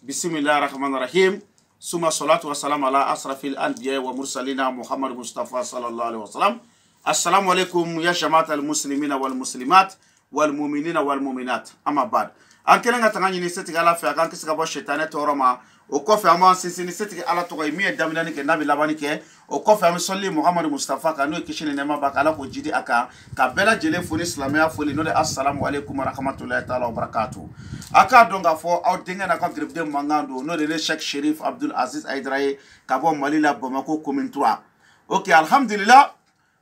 Bismillahirrahmanirrahim. Suma salatu wa salam ala asrafil anbiya wa mursalina Muhammad Mustafa sallallahu alaihi wasallam. Assalamu alaikum ya jama'at al-muslimina wal muslimat wal mu'minina wal mu'minat. Amma ba'd. An kelen ka tanga ɲini setigi ala fɛ a kan kisi ka bɔ shetane tɔɔrɔ ma. O kɔfɛ an b'an sinsin ni setigi ala tɔgɔ ye min ye daminɛni kɛ n'a bɛ labani kɛ. O kɔfɛ an bɛ sɔlili Muhammad Mustafa kan n'o ye kisi ni nɛɛma b'a kan ala k'o jidi a kan ka bɛɛ lajɛlen fo ni silamɛya foli n'o de assalamu alaikum wa rahmatulahi ta'ala wa barakatuh. A k'a dɔn k'a fɔ aw denkɛ n'a ka grefden mankan don n'o de ye Cheikh Cherif Abdul Aziz Aidara ye ka bɔ Mali la Bamako commune 3. Ok, alhamdulillah.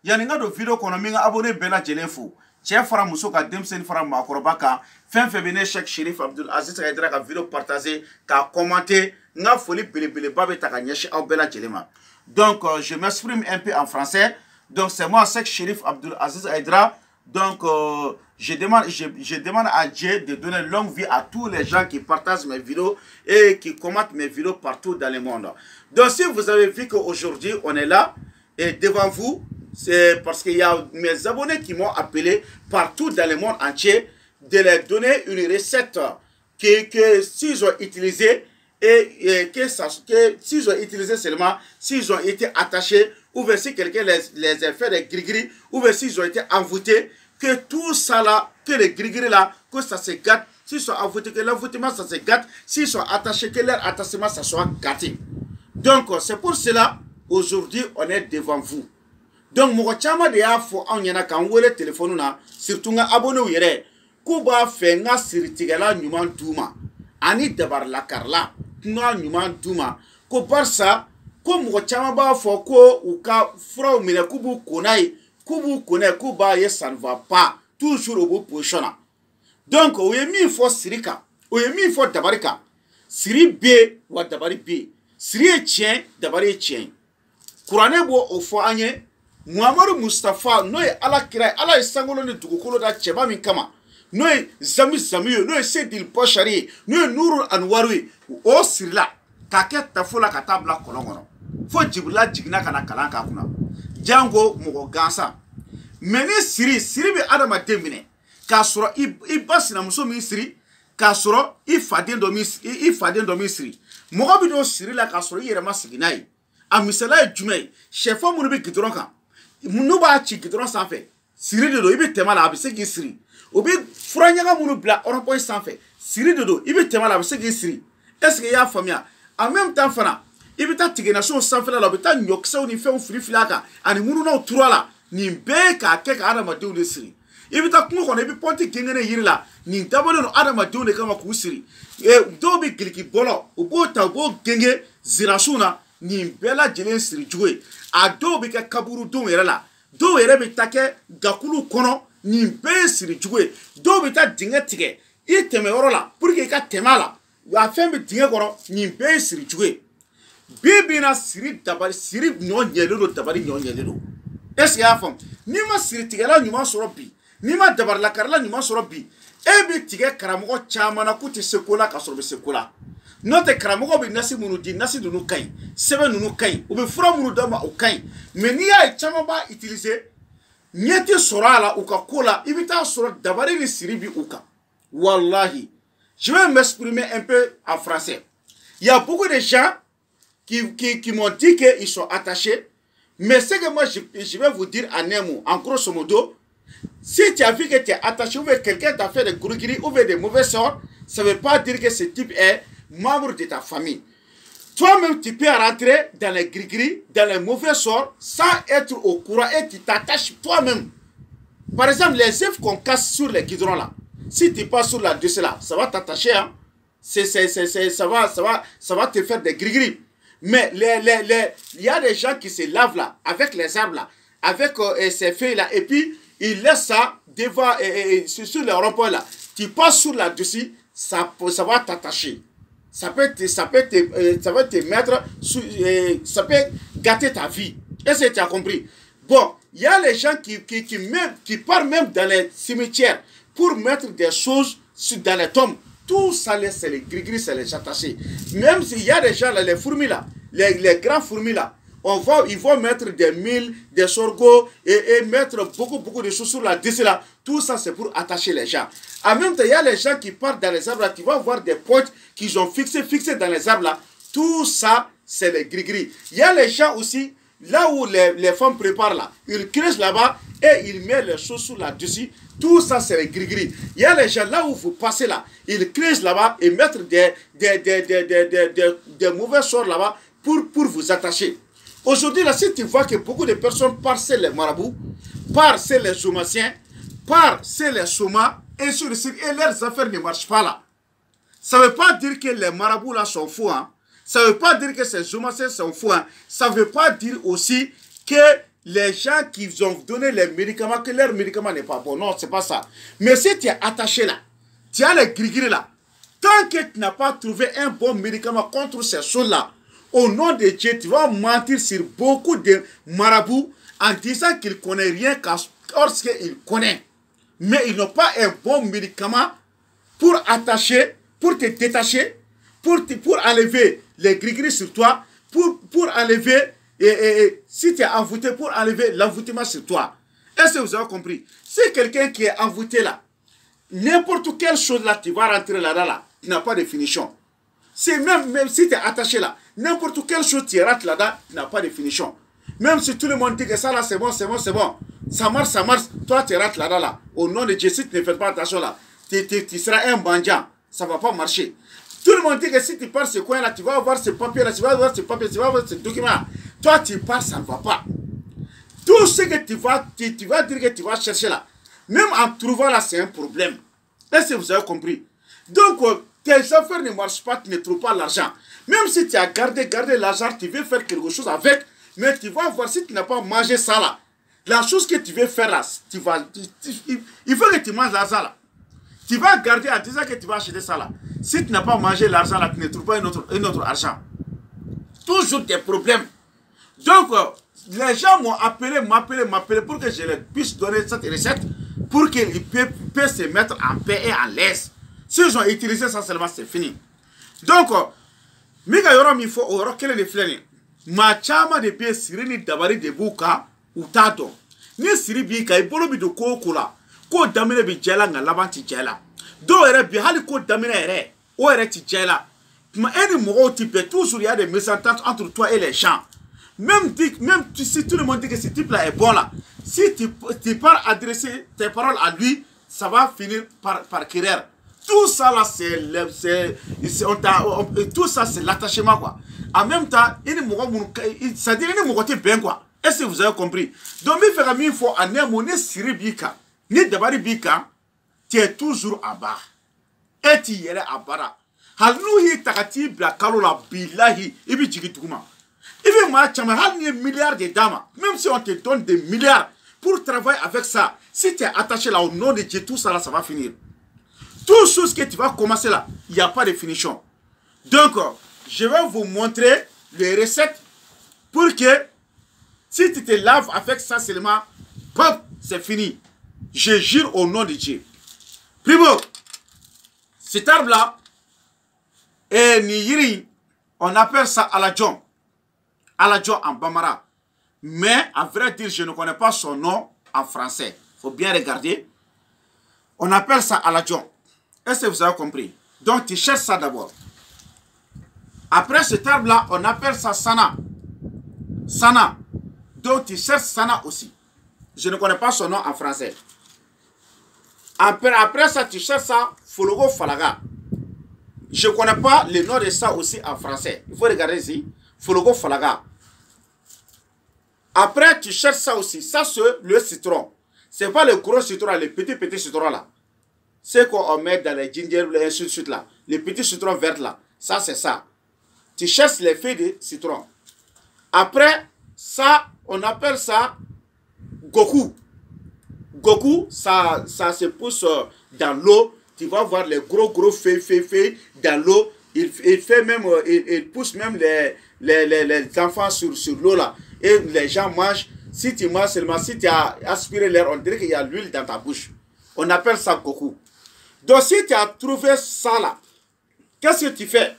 Yani nga do video kɔnɔ min ka abonné bɛɛ lajɛlen fo. Cɛ fara muso ka denmisɛnnin fara maakɔrɔba kan fɛn fɛn bɛ ne Cheikh Cherif Abdul Aziz Aidara ka video partager ka commenter n ka foli belebeleba bɛ ta ka ɲɛsin aw bɛɛ lajɛlen ma. Donc je m'exprime un peu en français. Donc c'est moi Cheikh Cherif Abdul Aziz Aidara. Donc je demande à Dieu de donner longue vie à tous les gens qui partagent mes vidéos et qui commentent mes vidéos partout dans le monde. Donc si vous avez vu qu'aujourd'hui on est là et devant vous, c'est parce qu'il y a mes abonnés qui m'ont appelé partout dans le monde entier de leur donner une recette que s'ils ont utilisé et s'ils ont utilisé seulement, s'ils ont été attachés, ou bien si quelqu'un les a fait des gris-gris, ou bien s'ils ont été envoûtés, que tout ça là, que les gris-gris là, que ça se gâte, s'ils sont envoûtés, que l'envoûtement ça se gâte, s'ils sont attachés, que leur attachement ça soit gâté. Donc c'est pour cela, aujourd'hui on est devant vous. Donc mɔgɔ caman de y'a fɔ anw ɲɛna k'an wele téléphone na surtout n ka abonné yɛrɛ k'u b'a fɛ n ka siritigɛla ɲuman d'u ma ani dabarilakarila kuma ɲuman d'u ma ko barisa ko mɔgɔ caman b'a fɔ ko u ka furaw minɛ k'u b'u ko n'a ye k'u b'a ye ça ne va pas toujours u b'u position na. Donc o ye min fɔ siri kan o ye min fɔ dabari kan siri bɛ yen wa dabari bɛ yen siri ye tiɲɛ dabari ye tiɲɛ kuranɛ b'o o fɔ an ye. Muhammad Mustafa n'o ye ala kira ye ala ye sankolo ni dugukolo da cɛba min kama n'o ye zami ye n'o ye Sedil Pochari ye n'o ye Nurul Anwaru ye o sirila k'a kɛ tafo la ka taa bila kɔlɔn kɔnɔ fo Jibrila jiginna ka na kalan k'a kunna jango mɔgɔ gansan mais ni siri bɛ adamaden minɛ k'a sɔrɔ i ba sinamuso min siri k'a sɔrɔ i faden dɔ min siri mɔgɔ bɛ n'o siri la k'a sɔrɔ i yɛrɛ ma sigi n'a ye a misaliya ye jumɛn ye sɛfan minnu bɛ gidɔrɔn kan n'u b'a ci gidɔrɔn sanfɛ siri de don i bɛ tɛmɛ la a bɛ se k'i siri o bɛ fura ɲaga minnu bila rond-point sanfɛ siri de don i bɛ tɛmɛ la a bɛ se k'i siri est-ce que i y'a faamuya en même temps fana i bɛ taa tigɛnasow sanfɛla la u bɛ taa ɲɔkisɛw ni fɛnw fili a kan ani mununaw turu a la nin bɛɛ k'a kɛ ka adamadenw de siri i bɛ taa kungo kɔnɔ i bɛ pɔnti gɛngɛnɛ yiri la nin dabɔlen don adamadenw de kama k'u siri dɔw bɛ giliki bɔlɔ u b'o ta u b'o gɛngɛ zirasiw na nin bɛɛ lajɛlen siri cogo ye a dɔw bɛ kɛ kaburudenw yɛrɛ la dɔw yɛrɛ bɛ taa kɛ gakulu kɔnɔ nin bɛɛ ye siri cogo ye dɔw bɛ taa dingɛ tigɛ i tɛmɛ yɔrɔ la pour que i ka tɛmɛ a la a fɛn bɛ dingɛ kɔnɔ nin bɛɛ ye siri cogo ye bi na siri ɲɔ ɲɛlen don dabari ɲɔ ɲɛlen don est-ce que i y'a faamu n'i ma siritigɛla ɲuman sɔrɔ bi n'i ma dabarilakarila ɲuman sɔrɔ bi e bɛ tigɛ karamɔgɔ caman na k'u tɛ se ko la ka sɔrɔ u bɛ se ko la n'o tɛ karamɔgɔ bɛ nasi minnu di nasi ninnu ka ɲi sɛbɛn ninnu ka ɲi u bɛ fura minnu d'a ma o ka ɲi mais n'i y'a ye caman b'a utiliser ɲɛ tɛ sɔrɔ a la u ka ko la i bɛ taa sɔrɔ dabari ni siri bi u kan wallahi je vais m'exprimer un peu en français il y a beaucoup de gens qui m'ont dit qu'ils sont attachés mais ce que moi je vais vous dire en un mot en grosso modo si tu as vu que tu es attaché ou que quelqu'un t'a fait des gris ou des mauvais sorts ça ne veut pas dire que ce type est membre de ta famille. Toi-même, tu peux rentrer dans les gris-gris, dans les mauvais sorts, sans être au courant et tu t'attaches toi-même. Par exemple, les œufs qu'on casse sur les guidrons là, si tu passes sur la dessus là, ça va t'attacher, hein? Ça va te faire des gris-gris. Mais il y a des gens qui se lavent là, avec les arbres là, avec ces feuilles là, et puis ils laissent ça devant, sur les ronds-points là. Tu passes sur la dessus, ça va t'attacher. Ça peut te mettre, ça peut gâter ta vie. Est-ce que tu as compris? Bon, il y a les gens qui partent même dans les cimetières pour mettre des choses dans les tombes. Tout ça, c'est les gris-gris, c'est les attachés. Même s'il y a des gens là, les fourmis là, les grands fourmis là, Ils vont mettre des milles, des sorgho et mettre beaucoup de choses sur la dessus là. Tout ça, c'est pour attacher les gens. En même temps, il y a les gens qui partent dans les arbres là. Tu vas voir des pointes qu'ils ont fixées dans les arbres là. Tout ça, c'est les gris-gris. Il y a les gens aussi, là où les femmes préparent là. Ils creusent là-bas et ils mettent les choses sur la dessus. Tout ça, c'est les gris-gris. Il y a les gens là où vous passez là. Ils creusent là-bas et mettent des mauvais sorts là-bas pour vous attacher. Aujourd'hui, là, si tu vois que beaucoup de personnes passent les marabouts, passent les somaciens, passent les somas, et sur le site, et leurs affaires ne marchent pas là. Ça ne veut pas dire que les marabouts là sont fous. Hein. Ça ne veut pas dire que ces somaciens sont fous. Hein. Ça ne veut pas dire aussi que les gens qui ont donné les médicaments, que leur médicament n'est pas bon. Non, c'est pas ça. Mais si tu es attaché là, tu as les gris-gris là, tant que tu n'as pas trouvé un bon médicament contre ces choses-là, au nom de Dieu, tu vas mentir sur beaucoup de marabouts en disant qu'ils ne connaissent rien lorsqu'ils connaissent. Mais ils n'ont pas un bon médicament pour attacher, pour te détacher, pour enlever les gris-gris sur toi, pour enlever, si tu es envoûté, pour enlever l'envoûtement sur toi. Est-ce que vous avez compris? C'est quelqu'un qui est envoûté là. N'importe quelle chose là, tu vas rentrer là-dedans là, tu n'as pas de finition. Même si tu es attaché là, n'importe quelle chose tu rentres là-dedans, tu n'as pas de finition. Même si tout le monde dit que ça là, c'est bon, ça marche, toi tu rentres là-dedans là. Au nom de Dieu, si tu ne fais pas attention là, tu seras un bandit, ça ne va pas marcher. Tout le monde dit que si tu pars ce coin là, tu vas avoir ce papier là, tu vas avoir ce papier, tu vas avoir ce document là. Toi tu pars, ça ne va pas. Tout ce que tu vas dire que tu vas chercher là, même en trouvant là, c'est un problème. Est-ce que vous avez compris? Donc, tes affaires ne marchent pas, tu ne trouves pas l'argent. Même si tu as gardé l'argent, tu veux faire quelque chose avec, mais tu vas voir si tu n'as pas mangé ça là. La chose que tu veux faire là, il faut que tu manges l'argent là. Tu vas garder en disant que tu vas acheter ça là. Si tu n'as pas mangé l'argent là, tu ne trouves pas un autre argent. Toujours des problèmes. Donc, les gens m'ont m'appeler pour que je leur puisse donner cette recette pour qu'ils puissent se mettre en paix et en l'aise. S'ils ont utilisé ça seulement, c'est fini. Donc, Mika Yoram, il faut quel est le flâner. Ma chama de pied sirini dabari de buka ou tato. Ni siri bika et bolo bido kola. Ko damine bi jela nga labanti jela. Do ere bi hali ko damine ere. O ere ti jela. Ma eni mo type toujours il y a des mésententes entre toi et les gens. Même si tout le monde dit que ce type là est bon là. Si tu pars adresser tes paroles à lui, ça va finir par querer. Tout ça là, tout ça c'est l'attachement quoi. En même temps, ça dit qu'il bien quoi. Est-ce que vous avez compris? Donc, il faut que faut anémoner siri bika, ni dabari bika, tu es toujours à bas. Et tu es à bas. Halouhi takati bla kalola bilahi ibi jigituma. Ibi ma chama halni milliards de dames. Même si on te donne des milliards pour travailler avec ça, si tu es attaché là au nom de Dieu, tout ça là, ça va finir. Tout ce que tu vas commencer là, il n'y a pas de finition. Donc, je vais vous montrer les recettes pour que si tu te laves avec ça seulement, pop, c'est fini. Je jure au nom de Dieu. Primo, cet arbre là, et Niyiri, on appelle ça Aladjon. Aladjon en Bambara. Mais, à vrai dire, je ne connais pas son nom en français. Il faut bien regarder. On appelle ça Aladjon. Est-ce que vous avez compris? Donc, tu cherches ça d'abord. Après cet arbre-là, on appelle ça Sana. Sana. Donc, tu cherches Sana aussi. Je ne connais pas son nom en français. Après ça, tu cherches ça Fologo Falaga. Je ne connais pas le nom de ça aussi en français. Il faut regarder ici. Fologo Falaga. Après, tu cherches ça aussi. Ça, c'est le citron. Ce n'est pas le gros citron, le petit citron là. C'est qu'on met dans les ginger, et ainsi de suite là. Les petits citrons verts là. Ça, c'est ça. Tu cherches les feuilles de citron. Après, ça, on appelle ça Goku. Goku, ça se pousse dans l'eau. Tu vas voir les gros feuilles dans l'eau. Il pousse même les enfants sur l'eau là. Et les gens mangent. Si tu manges seulement, si tu as aspiré l'air, on dirait qu'il y a l'huile dans ta bouche. On appelle ça Goku. Donc si tu as trouvé ça là, qu'est-ce que tu fais?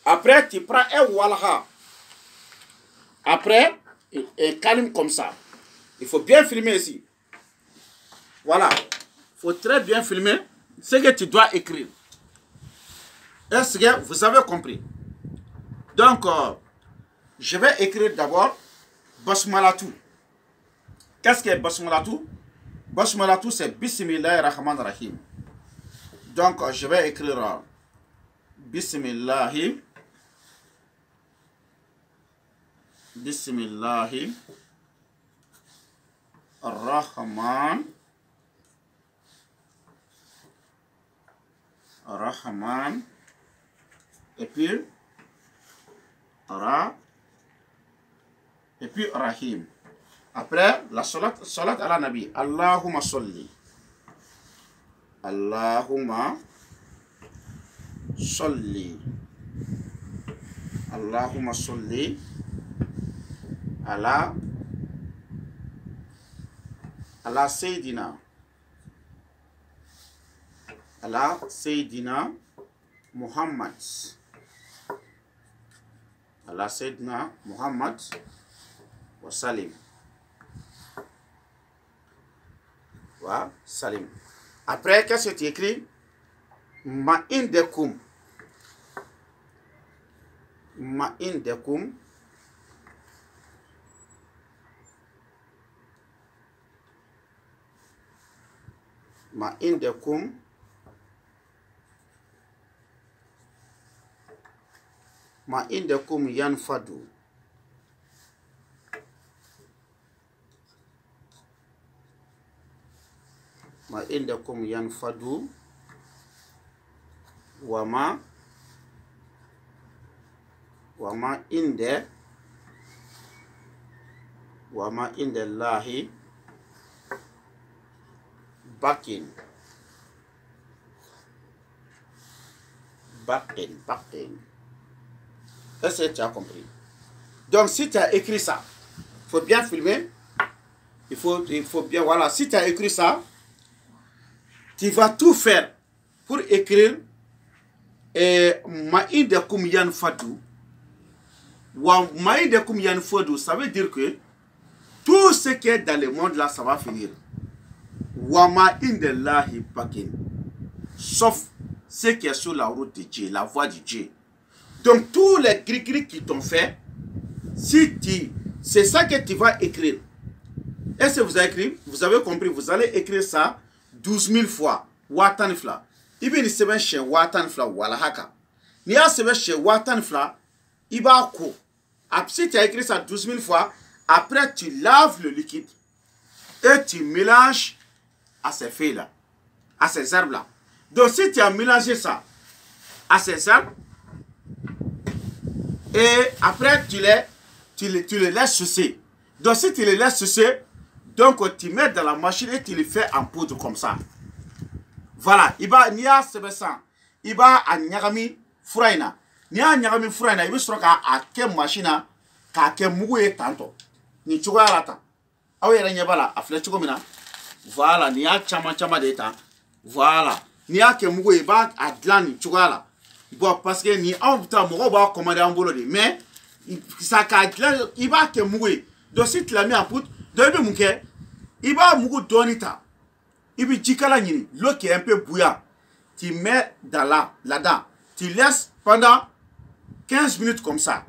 Après, tu prends un walha. Après, et calme comme ça. Il faut bien filmer ici. Voilà. Il faut très bien filmer ce que tu dois écrire. Est-ce que vous avez compris? Donc, je vais écrire d'abord Basmalatou. Qu'est-ce que Basmalatou? Basmalatou, c'est Bismillahirrahmanirrahim. Donc, je vais écrire Bismillahi. Bismillahi Rahman et puis Rahim. Après la salat à la Nabi. Allahumma salli. Allahumma salli. Allahumma salli ala Sayyidina. Ala Sayyidina Muhammad. Ala Sayyidina Muhammad wa salim. Wa salim. Après, qu'est-ce que tu écris? Ma'indekum. Ma'indekum. Ma'indekum. Ma'indekum yanfadu. Ma'indekum yanfadu. Wama inde Allahi bakin. Est-ce que tu as compris? Donc si tu as écrit ça, il faut bien filmer. Il faut bien, voilà, si tu as écrit ça, tu vas tout faire pour écrire Ma'indekum yanfadu. Ma'indekum yanfadu, ça veut dire que tout ce qui est dans le monde là, ça va finir. Wama indellahi bakin. Sauf ce qui est sur la route de Dieu, la voie de Dieu. Donc tous les gris-gris qui t'ont fait, c'est ça que tu vas écrire. Est-ce que vous avez écrit? Vous avez compris? Vous allez écrire ça 12 000 fois. Watanfla. Ibn sebe chez Watanfla wala haka. Ni a sebe chez Watanfla, iba ko. Si tu as écrit ça 12 000 fois, après tu laves le liquide et tu mélanges à ces feuilles-là, à ces herbes-là. Donc si tu as mélangé ça à ces herbes, et après tu les laisses sucer. Donc si tu les laisses sucer, donc tu mets dans la machine et tu les fais en poudre comme ça. Voilà, iba niya sebesan, iba a nyagami furaina. Niya nyagami furaina, iba sroka a ke machina ka ke mugu e tanto. Ni chuga alata. Awe yere nyebala afle chugo mina. Voilà, niya chama de ta. Voilà. Niya ke mugu iba a dlan ni chuga ala. Bon, parce que ni a putain mogo ba commander en bolo de, mais ça ka dlan iba ke mugu. Donc si tu l'as mis en poudre, donc iba muke, iba mugu donita. Ibi jikala nini, l'eau qui est un peu bouillant, tu mets dans là-dedans, tu laisses pendant 15 minutes comme ça.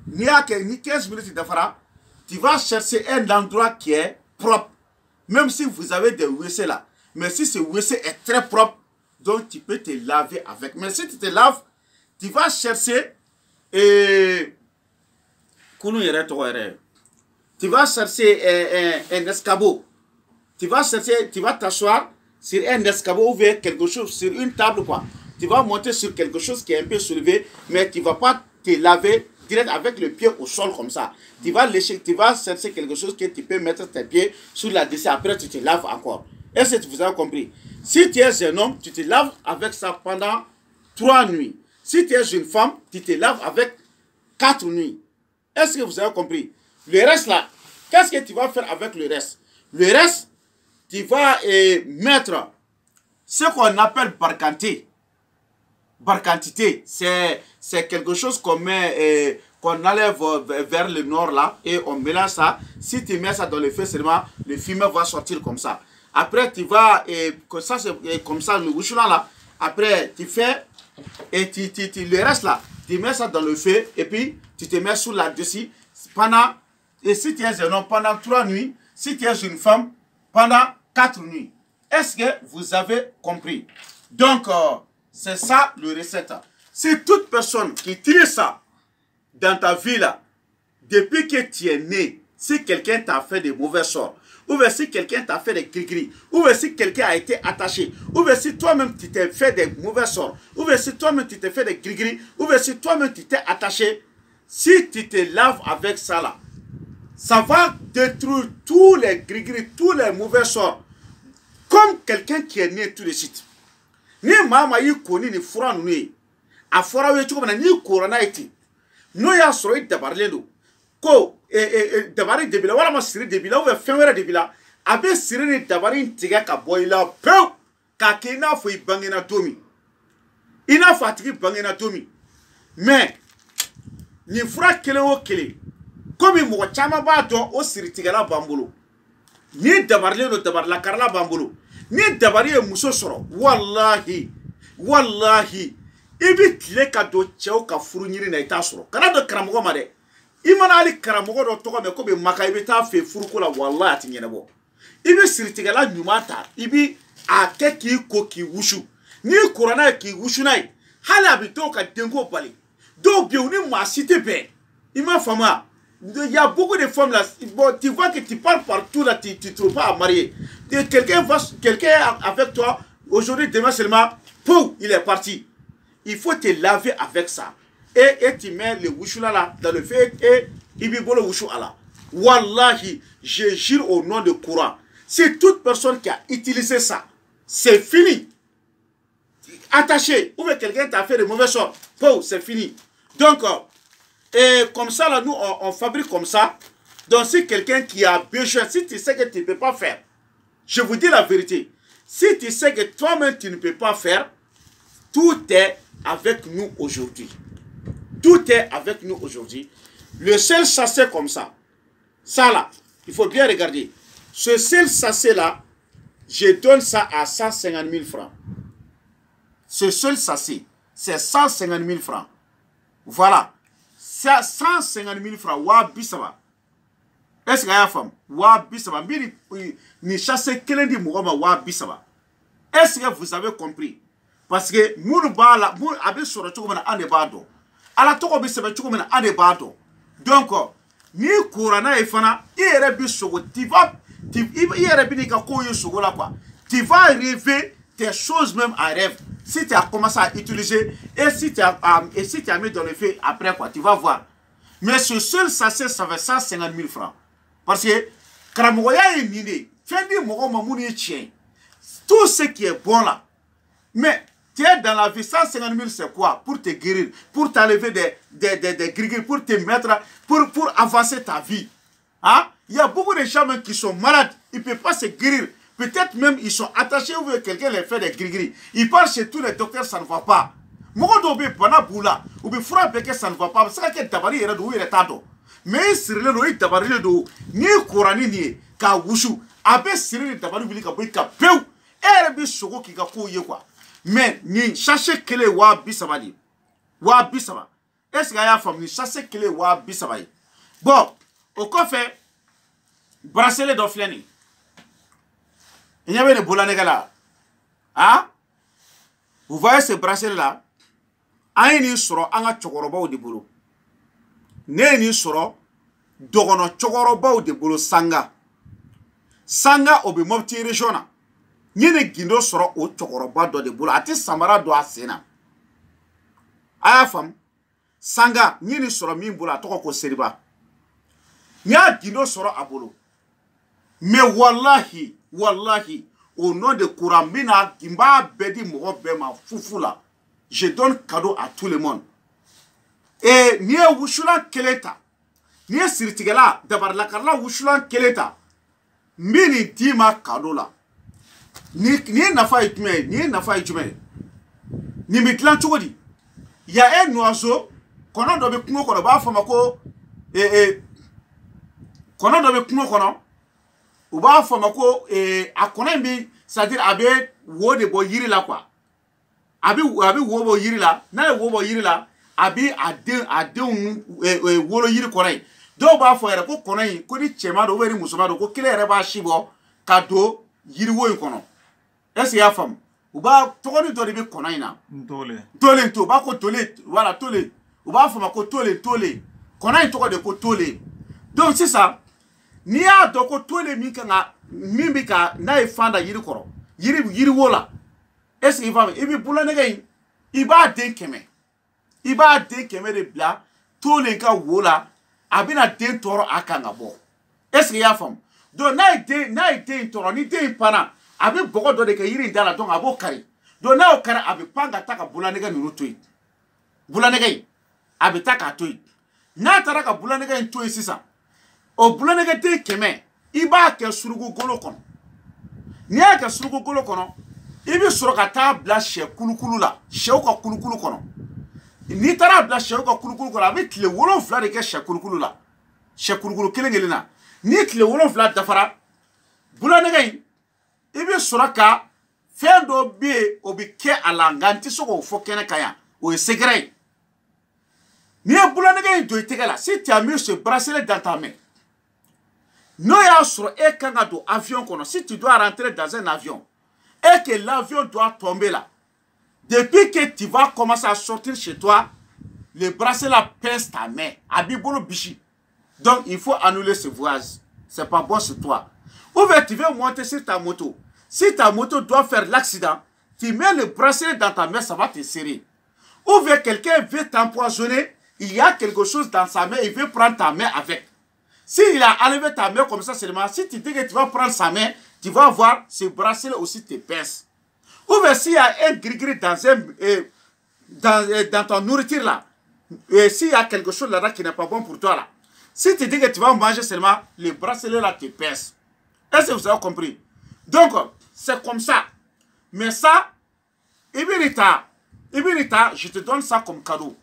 Ni 15 minutes de fara, tu vas chercher un endroit qui est propre. Même si vous avez des WC là, mais si ce WC est très propre, donc tu peux te laver avec. Mais si tu te laves, tu vas chercher tu vas chercher un escabeau. Tu vas t'asseoir sur un escabeau ou quelque chose, sur une table quoi. Tu vas monter sur quelque chose qui est un peu soulevé, mais tu ne vas pas te laver direct avec le pied au sol comme ça. Tu vas chercher quelque chose que tu peux mettre tes pieds sur la dessus, après tu te laves encore. Est-ce que vous avez compris? Si tu es un homme, tu te laves avec ça pendant 3 nuits. Si tu es une femme, tu te laves avec 4 nuits. Est-ce que vous avez compris? Le reste là, qu'est-ce que tu vas faire avec le reste? Le reste, tu vas mettre ce qu'on appelle barquanté. Barquantité, c'est quelque chose qu'on met qu'on enlève vers le nord là et on mélange ça. Si tu mets ça dans le feu seulement, le fumet va sortir comme ça. Après tu vas, et comme ça le wushulan là, après tu fais, et tu le reste là, tu mets ça dans le feu et puis tu te mets sous là-dessus pendant, et si tu es un homme pendant 3 nuits, si tu es une femme pendant 4 nuits. Est-ce que vous avez compris? Donc, c'est ça le recette. Si toute personne qui tire ça dans ta vie là, depuis que tu es né, si quelqu'un t'a fait des mauvais sorts, ou bien si quelqu'un t'a fait des gris-gris, ou bien si quelqu'un a été attaché, ou bien si toi-même tu t'es fait des mauvais sorts, ou bien si toi-même tu t'es fait des gris-gris, ou bien si toi-même tu t'es attaché, si tu te laves avec ça là, ça va détruire tous les gris-gris, tous les mauvais sorts, comme quelqu'un qui est né tout de suite. Ni mama yi koni ni fura nuni, a fura we choko na ni corona iti, no ya soro yi dabarle do, ko dabari debila wala ma siri debila ou fenwera debila, abe siri ni dabari ntiga ka boila peu, ka kina fo ibangena tomi, ina fatigi bangena tomi, mais ni fura kele o kele, comme mo chama ba do o siri tigala bambolo, ni dabarle do dabarla karla bambolo. Ni dabari muso soro wallahi wallahi ibi tile ka do chew ka furu nyiri na ita soro kana do karamogo ma de imana ali karamogo do togo me ko be maka ibi ta fe furu ko la wallahi atinyene bo ibi siritigala nyumata ibi akeki ko ki wushu ni corona ki wushu nai hala bi to ka dengo bali do bi oni ma cité be ima fama. Il y a beaucoup de femmes là, bon, tu vois que tu parles partout là, tu ne trouves pas à marier. Quelqu'un avec toi, aujourd'hui, demain seulement, pouf, il est parti. Il faut te laver avec ça. Et tu mets le wushu là dans le feu et il bibole le wushu là. Wallahi, je jure au nom de Coran. C'est toute personne qui a utilisé ça, c'est fini. Attaché, ou bien quelqu'un t'a fait de mauvais sorts, pouf, c'est fini. Donc, et comme ça, là, nous, on fabrique comme ça. Donc, si quelqu'un qui a besoin, si tu sais que tu ne peux pas faire, je vous dis la vérité, si tu sais que toi-même, tu ne peux pas faire, tout est avec nous aujourd'hui. Tout est avec nous aujourd'hui. Le seul sachet comme ça là, il faut bien regarder. Ce seul sachet-là, je donne ça à 150 000 francs. Ce seul sachet, c'est 150 000 francs. Voilà. 150 000 francs, wa bisaba. Est-ce qu'il y a une femme? Wa bisaba. Ni chasse kelendi mourama wa bisaba. Est-ce que vous avez compris? Parce que nous bala, nous avons sur le chocolat en débado. À la toco bisaba chocolat en débado. Donc, ni courana et fana, il y a tu vas, il y a tu vas rêver tes choses même en rêve. Si tu as commencé à utiliser et si tu as mis dans le feu après quoi, tu vas voir. Mais ce seul sachet, ça fait 150 000 francs. Parce que Karamogoya est miné. Tout ce qui est bon là. Mais tu es dans la vie, 150 000 c'est quoi? Pour te guérir, pour t'enlever des gris, pour te mettre, pour avancer ta vie. Hein? Il y a beaucoup de gens qui sont malades, ils ne peuvent pas se guérir. Peut-être même ils sont attachés ou quelqu'un les fait des gris-gris. Ils parlent chez tous les docteurs, ça ne va pas. Mogodobe Banaboula, ou bien Furabeke, ça ne va pas. C'est que Tabari est d'où il est tado. Mais Cyril Noï Tabari le dos, ni Korani ni Kawushu, Abbé Cyril Tabari Vilika Peu, Erebi Soko qui a couillé quoi. Mais ni cherchez que les wa bisabali. Wa bisaba. Est-ce qu'il y a une femme ni cherchez que les wa bisabali. Bon, au coffre, bracelet d'Ofleni. Il y avait des boulanègues là. Hein? Vous voyez ce bracelet là? Aïe soro anga chokoroba ou de boulot. Né soro dogono chokoroba ou de boulot sanga. Sanga obi mobti regiona. Nyene gindo soro o chokoroba do de boulot. Ati samara do asena. Aya fam. Sanga nyene soro mi boulot atoko ko seriba. Nya gindo soro abolo. Mais wallahi, wallahi, au nom de Kourambina, Kimba Bedi Mourobema Foufoula, je donne cadeau à tout le monde. Et ni Wushulan Keleta, ni Siritigala, d'abord la Karla Wushulan Keleta, mini dima cadeau là. Ni nafa itume, ni nafa itume. Ni mitlan chokodi. Il y a un oiseau kɔnɔ dɔ bɛ kungo kɔnɔ u b'a fɔ ma ko kɔnɔ dɔ bɛ kungo kɔnɔ u b'a fɔ ma ko a kɔnɔ in bi c'est-à-dire a bɛ wo de bɔ yiri la quoi a bɛ wo bɔ yiri la n'a ye wo bɔ yiri la a bɛ a denw wolo yiri kɔnɔ in dɔw b'a fɔ yɛrɛ ko kɔnɔ in ko ni cɛman don ni musoman don ko kelen yɛrɛ b'a si bɔ ka don yiriwo in kɔnɔ est-ce que i y'a faamu u b'a tɔgɔni dɔ de bɛ kɔnɔ in na tole to u b'a ko tole voilà tole u b'a fɔ ma ko tole kɔnɔ in tɔgɔ de ko tole donc sisan n'i y'a dɔn ko tole min bɛ ka n'a ye fan da yiri kɔrɔ yiriwo la est-ce que i faamu i bɛ bulanɛgɛ in i b'a den 100 i b'a den 100 de bila tole ka wo la a bɛna den tɔɔrɔ a kan ka bɔ est-ce que i y'a faamu donc n'a ye den tɔɔrɔ ni den panna a bɛ bɔgɔ dɔ de kɛ yiri in da la donc a b'o kari donc n'a y'o kari a bɛ pan ka taa ka bulanɛgɛ ninnu to yen bulanɛgɛ in a bɛ taa k'a to yen n'a taara ka bulanɛgɛ in to yen sisan o bulanɛgɛ den 100 i b'a kɛ suruku golo kɔnɔ n'i y'a kɛ suruku golo kɔnɔ i bɛ sɔrɔ ka taa bila sɛ kulukulu la sɛw ka kulukulu kɔnɔ n'i taara bila sɛw ka kulukulu kɔnɔ a bɛ tile 7 de kɛ sɛ kulukulu la sɛ kulukulu kelen na ni tile 7 dafara bulanɛgɛ in i bɛ sɔrɔ ka fɛn dɔ bɛ yen o bɛ kɛ a la nka n tɛ se k'o fɔ kɛnɛ kan yan o ye secret ye n'i ye bulanɛgɛ in don i tɛgɛ la si tu as mis ce bracelet dans ta main n'o y'a sɔrɔ e kan ka don avion kɔnɔ si tu dois rentrer dans un avion et que l'avion doit tomber là depuis que tu vas commencer à sortir chez toi le bracelet pèse ta main a b'i bolo bisi donc il faut annuler ce voyage c'est pas bon sur toi ou bien tu veux monter sur ta moto si ta moto doit faire l'accident tu mets le bracelet dans ta main ça va te serrer ou bien quelqu'un veut t'empoisonner il y a quelque chose dans sa main il veut prendre ta main avec s'il a enlevé ta main comme ça seulement si tu dis que tu vas prendre sa main tu vas voir ce bracelet aussi te pèse ou bien s'il y a un gris-gris dans ton nourriture là s'il y a quelque chose là-dedans qui n'est pas bon pour toi là si tu dis que tu vas manger seulement le bracelet là te pèse. Est-ce que vous avez compris? Donc, c'est comme ça. Mais ça, Ibirita, je te donne ça comme cadeau.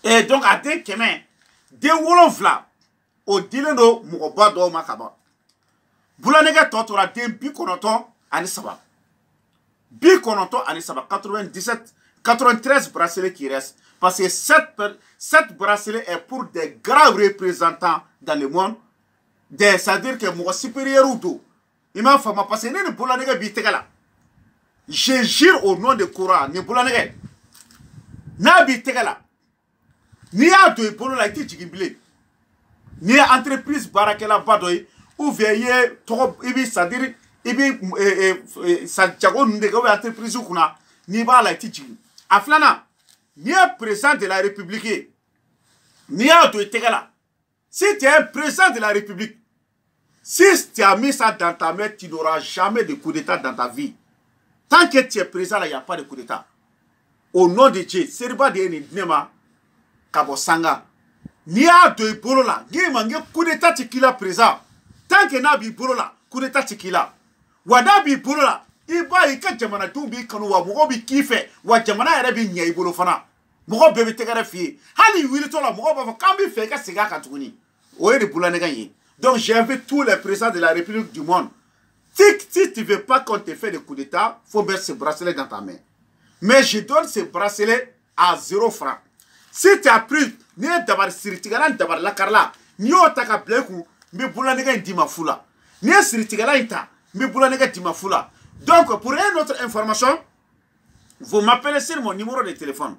Et donc, à des kemen, des wolofla, au dilendo, mogoba do makaba. Bulanega totora des bikonoton, anisaba. Bikonoton, anisaba, 93 bracelets qui restent. Parce que 7 bracelets est pour des grands représentants dans le monde. C'est-à-dire que mon supérieur ou tout. Il m'a fait parce que ne bulanega bitegala. Je jure au nom de Coran, ne bulanega. Na bitegala. Ni a do bolo la ti jigibile. Ni entreprise barakela badoy ou veiller trop ibi c'est-à-dire ibi sa jago ndega entreprise kuna ni ba la ti jigi. Aflana ni est président de la République. Ni a do tegala. Si tu es un président de la République, si tu as mis ça dans ta main, tu n'auras jamais de coup d'état dans ta vie. Tant que tu es président, il n'y a pas de coup d'état. Au nom de Dieu, Seriba de Nidnema, Kabo Sanga, ni a de bolola, ni mange coup d'état tikila président. Tant que nabi bolola, coup d'état tikila. Wadabi bolola, iba ika jamana tumbi kanuwa, mugobi kife, wa jamana erebi nye ibolo fana. Mugo bebe tegare fiye. Hali wilitola, mugo bava kambi feka siga katuni. Oye de bulanega yi. Donc j'invite tous les présidents de la République du monde. Si tu ne veux pas qu'on te fait des coups d'état, il faut mettre ce bracelet dans ta main. Mais je donne ce bracelet à 0 francs. Si tu as pris, ni d'abar siritigalan d'abar la carla, ni au taka bleku, mais bulanega yi dima fula. Ni siritigalan ita, mais bulanega dima fula. Donc pour une autre information, vous m'appelez sur mon numéro de téléphone.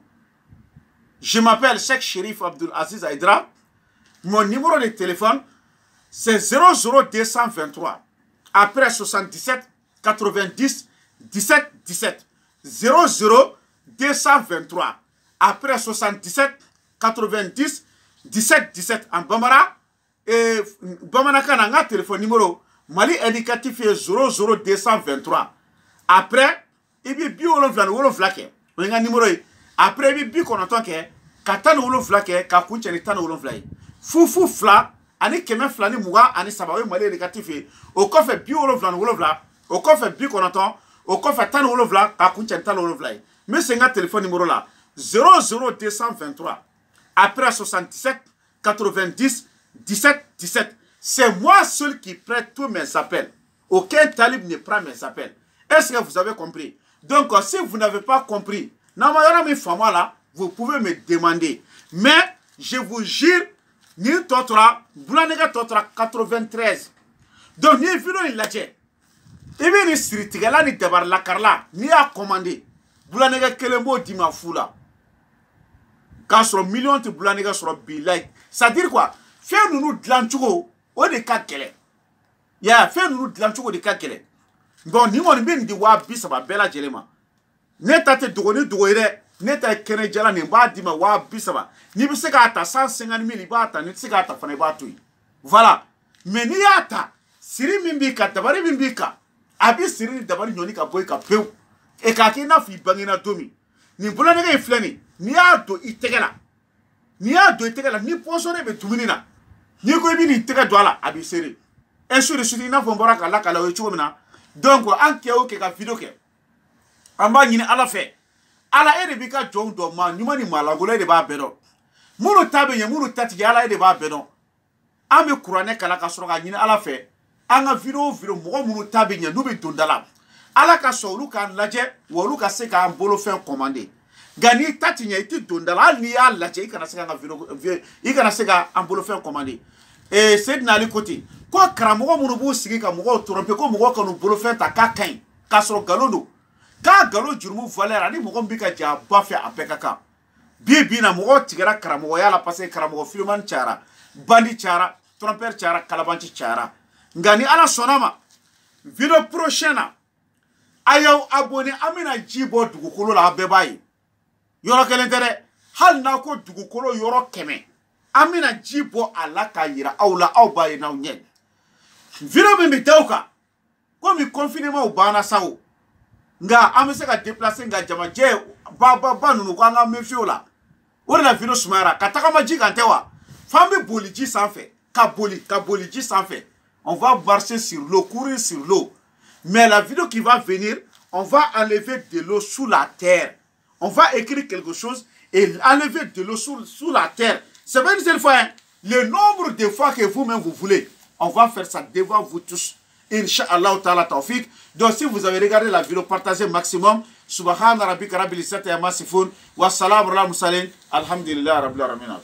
Je m'appelle Cheikh Chérif Abdul Aziz Aïdra. Mon numéro de téléphone, c'est 00223. Après 77 90 17 17. 00223. Après 77 90 17 17. En Bambara. Et Bambara Kananga, téléphone numéro. Mali indicatif est 00223. Après, il y a bio-oloflake. On a un numéro. Après, il y a bio-konotonke. Katan oloflake. Kakunche ni tan oloflake. Fufu fla. Ani keme flani muga ani sabawe mali négatif au kofe bi wolofla au kofe bi konaton au kofe tan wolofla ka kunchen tan wolofla mais c'est un téléphone numéro là 00223 après 77, 90, 17, 17. C'est moi seul qui prête tous mes appels. Aucun talib ne prend mes appels. Est-ce que vous avez compris? Donc, si vous n'avez pas compris, vous pouvez me demander. Mais, je vous jure, ni totra, Boulanega totra 93. Donc, ni vidéo il l'a dit. Et bien, ni siritigala ni debar la carla, ni a commandé. Boulanega kelembo di ma foula. Quand sur million de Boulanega sur bilay. Ça veut dire quoi? Faire nous de l'anchugo, ou de kakele. Ya, faire nous de l'anchugo de kakele. Bon, ni on bin di wa bisa ba bela jelema. Ne tate dogoni dogoire, ne ta kene jala ne ba di ma wa bisa ba. Ni bi se ka ata 150,000 ba ata, ni se ka ata fane ba tuyi. Voilà. Mais ni ata, siri mimbika, dabari mimbika. Abi siri dabari nyoni ka boy ka peu. E ka ki na fi bangina domi. Ni Boulanega ifleni, ni a do itegela. Ni a do itegela, ni posone be tuminina. Ni ko bi ni itega do ala abi siri. Et sur le suite, il n'a pas de la kala donc, en kéo ke ka vidéo ke. Amba nyine ala fait. Ala ede bika jong do ma nyuma ni mala gola de ba bedo. Munu tabe ye munu tati ala ede ba bedo. Ame Qur'ane kala ka soro ka nyine ala fait. Anga vidéo mo munu tabe nya no be dondala. Ala ka so lu kan laje wo lu ka se ka mbolo fin commander. Gani tati nya iti dondala ni ya laje ikana se ka vidéo ikana se ka mbolo fin commander. Et c'est dans le côté. Quoi karamogo munubu sigi ka mogo tromper ko mogo kanu bolo fait ta ka kain ka soro galono ka galo jurumu valeur ani mogo mbika ja ba fait apekaka bi na mogo tigera karamogo ya la passer karamogo filman chara bandi chara tromper chara kalabanchi chara ngani ala sonama video prochaine ayaw abonné amina jibo dugukolo la bebayi yoro kelentere hal na ko dugukolo yoro keme amina jibo ala ka yira awla awbaye na nyen vidéo mi tawka comme confinement au bana sawo nga amese ka déplacer nga jama je ba nunu ko nga mefiola wala vidéo sumara kataka maji kantewa fambe boliji sans fait ka boliji sans fait on va marcher sur l'eau courir sur l'eau mais la vidéo qui va venir on va enlever de l'eau sous la terre on va écrire quelque chose et enlever de l'eau sous la terre c'est pas une seule fois hein? Le nombre de fois que vous-même vous voulez. On va faire ça devant vous tous. Inch'Allah ta'ala tawfiq. Donc si vous avez regardé la vidéo, partagez maximum. Subhana rabbika rabbil izzati amma yasifun. Wa salamun ala mursalin. Alhamdulillah rabbil alamin.